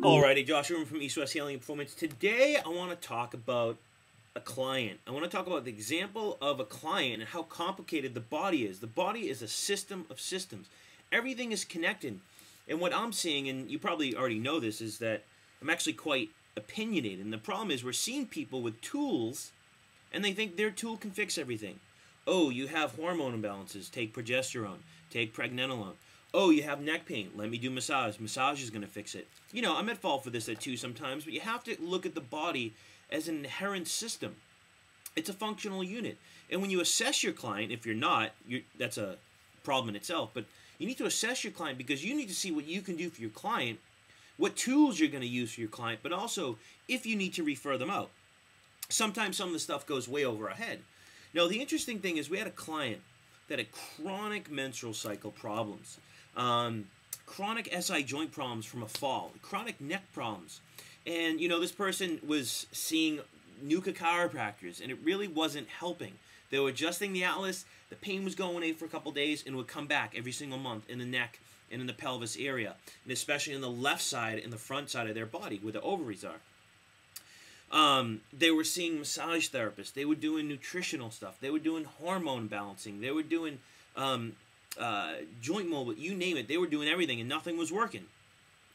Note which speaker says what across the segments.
Speaker 1: Alrighty, Josh Rubin from East West Healing and Performance. Today I want to talk about a client. I want to talk about the example of a client and how complicated the body is. The body is a system of systems. Everything is connected. And what I'm seeing, and you probably already know this, is that I'm actually quite opinionated. And the problem is we're seeing people with tools and they think their tool can fix everything. Oh, you have hormone imbalances. Take progesterone. Take pregnenolone. Oh, you have neck pain. Let me do massage. Massage is going to fix it. You know, I'm at fault for this too sometimes, but you have to look at the body as an inherent system. It's a functional unit. And when you assess your client, if you're not, that's a problem in itself, but you need to assess your client because you need to see what you can do for your client, what tools you're going to use for your client, but also if you need to refer them out. Sometimes some of the stuff goes way over our head. Now, the interesting thing is we had a client that had chronic menstrual cycle problems. Chronic SI joint problems from a fall, chronic neck problems. And, you know, this person was seeing NUCA chiropractors, and it really wasn't helping. They were adjusting the atlas, the pain was going away for a couple days, and would come back every single month in the neck and in the pelvis area, and especially in the left side and the front side of their body where the ovaries are. They were seeing massage therapists. They were doing nutritional stuff. They were doing hormone balancing. They were doing joint mobility, you name it. They were doing everything and nothing was working.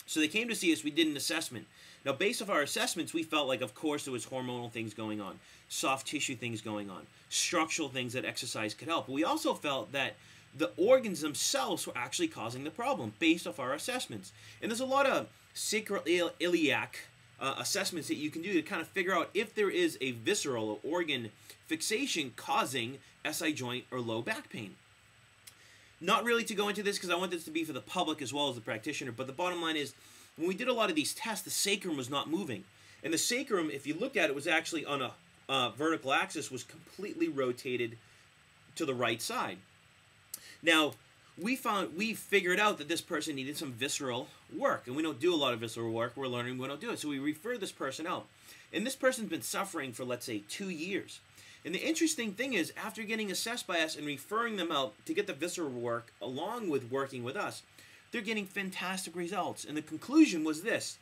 Speaker 1: So they came to see us. We did an assessment. Now, based off our assessments, we felt like, of course, there was hormonal things going on, soft tissue things going on, structural things that exercise could help. But we also felt that the organs themselves were actually causing the problem based off our assessments. And there's a lot of sacroiliac assessments that you can do to kind of figure out if there is a visceral or organ fixation causing SI joint or low back pain. Not really to go into this because I want this to be for the public as well as the practitioner, but the bottom line is when we did a lot of these tests, the sacrum was not moving. And the sacrum, if you looked at it, was actually on a vertical axis, was completely rotated to the right side. Now, we figured out that this person needed some visceral work, and we don't do a lot of visceral work. We're learning we don't do it. So we referred this person out. And this person's been suffering for, let's say, 2 years. And the interesting thing is, after getting assessed by us and referring them out to get the visceral work along with working with us, they're getting fantastic results. And the conclusion was this.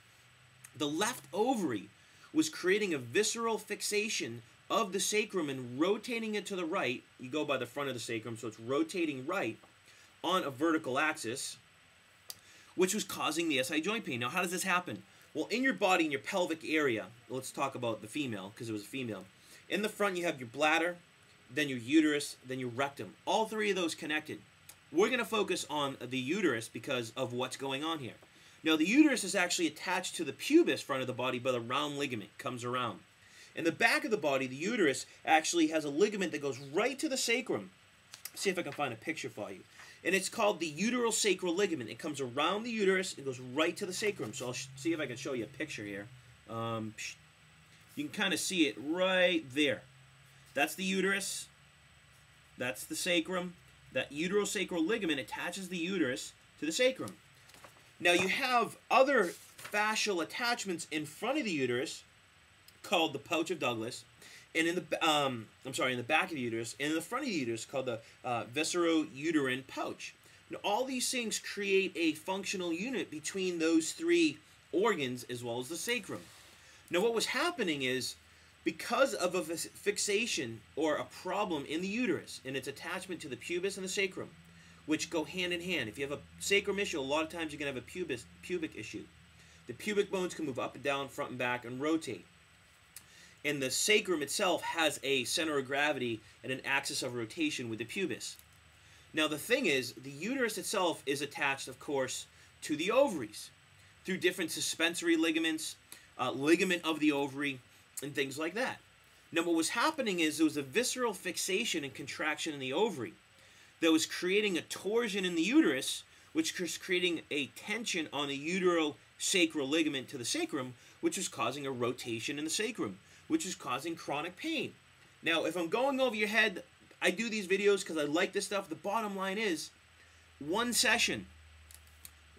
Speaker 1: The left ovary was creating a visceral fixation of the sacrum and rotating it to the right. You go by the front of the sacrum, so it's rotating right on a vertical axis, which was causing the SI joint pain. Now, how does this happen? Well, in your body, in your pelvic area, let's talk about the female, because it was a female. In the front, you have your bladder, then your uterus, then your rectum. All three of those connected. We're going to focus on the uterus because of what's going on here. Now, the uterus is actually attached to the pubis front of the body by the round ligament. It comes around. In the back of the body, the uterus actually has a ligament that goes right to the sacrum. See if I can find a picture for you. And it's called the uterosacral ligament. It comes around the uterus and goes right to the sacrum. So I'll see if I can show you a picture here. You can kind of see it right there. That's the uterus. That's the sacrum. That uterosacral ligament attaches the uterus to the sacrum. Now you have other fascial attachments in front of the uterus called the pouch of Douglas, and in the in the back of the uterus, and in the front of the uterus called the viscerouterine pouch. Now all these things create a functional unit between those three organs as well as the sacrum. Now what was happening is, because of a fixation or a problem in the uterus and its attachment to the pubis and the sacrum, which go hand in hand. If you have a sacrum issue, a lot of times you're going to have a pubic issue. The pubic bones can move up and down, front and back, and rotate. And the sacrum itself has a center of gravity and an axis of rotation with the pubis. Now the thing is, the uterus itself is attached, of course, to the ovaries through different suspensory ligaments, ligament of the ovary, and things like that. Now what was happening is there was a visceral fixation and contraction in the ovary that was creating a torsion in the uterus, which was creating a tension on the uterosacral ligament to the sacrum, which was causing a rotation in the sacrum, which is causing chronic pain. Now, if I'm going over your head, I do these videos because I like this stuff. The bottom line is, one session.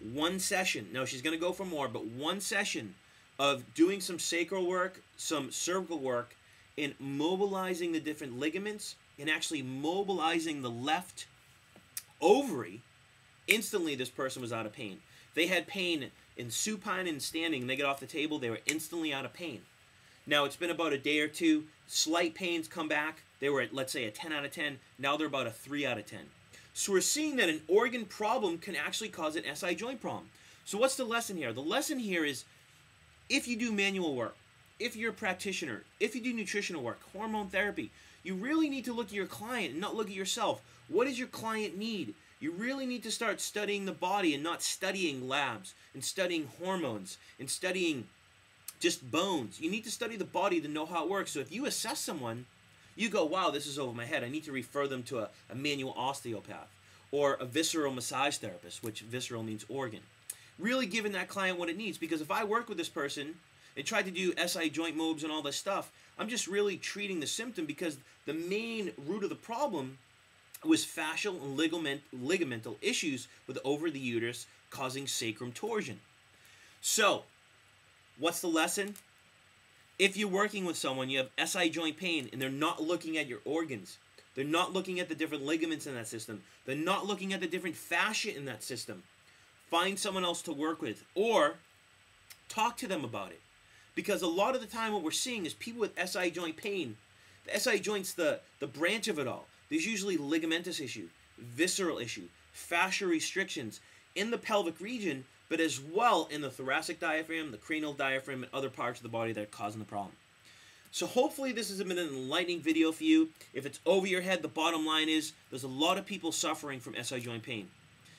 Speaker 1: Now, she's going to go for more, but one session of doing some sacral work, some cervical work, and mobilizing the different ligaments, and actually mobilizing the left ovary Instantly, this person was out of pain. They had pain in supine and standing, and they get off the table, they were instantly out of pain. Now, it's been about a day or two. Slight pains come back. They were at, let's say, a 10 out of 10. Now they're about a 3 out of 10. So we're seeing that an organ problem can actually cause an SI joint problem. So what's the lesson here? The lesson here is, if you do manual work, if you're a practitioner, if you do nutritional work, hormone therapy, you really need to look at your client and not look at yourself. What does your client need? You really need to start studying the body and not studying labs and studying hormones and studying just bones. You need to study the body to know how it works. So if you assess someone, you go, wow, this is over my head. I need to refer them to a manual osteopath or a visceral massage therapist, which visceral means organ. Really giving that client what it needs, because if I work with this person and try to do SI joint mobs and all this stuff, I'm just really treating the symptom, because the main root of the problem was fascial and ligamental issues with over the uterus causing sacrum torsion. So, what's the lesson? If you're working with someone, you have SI joint pain, and they're not looking at your organs, they're not looking at the different ligaments in that system, they're not looking at the different fascia in that system, find someone else to work with, or talk to them about it. Because a lot of the time what we're seeing is people with SI joint pain, the SI joint's the branch of it all. There's usually ligamentous issue, visceral issue, fascia restrictions in the pelvic region, but as well in the thoracic diaphragm, the cranial diaphragm, and other parts of the body that are causing the problem. So hopefully this has been an enlightening video for you. If it's over your head, the bottom line is there's a lot of people suffering from SI joint pain.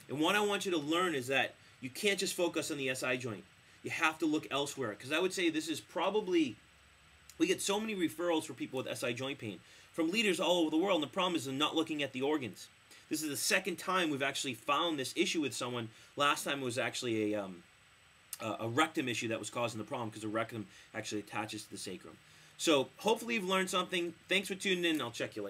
Speaker 1: And what I want you to learn is that you can't just focus on the SI joint. You have to look elsewhere, because I would say this is probably, we get so many referrals for people with SI joint pain from leaders all over the world, and the problem is they're not looking at the organs. This is the second time we've actually found this issue with someone. Last time it was actually a rectum issue that was causing the problem, because the rectum actually attaches to the sacrum. So hopefully you've learned something. Thanks for tuning in, and I'll check you later.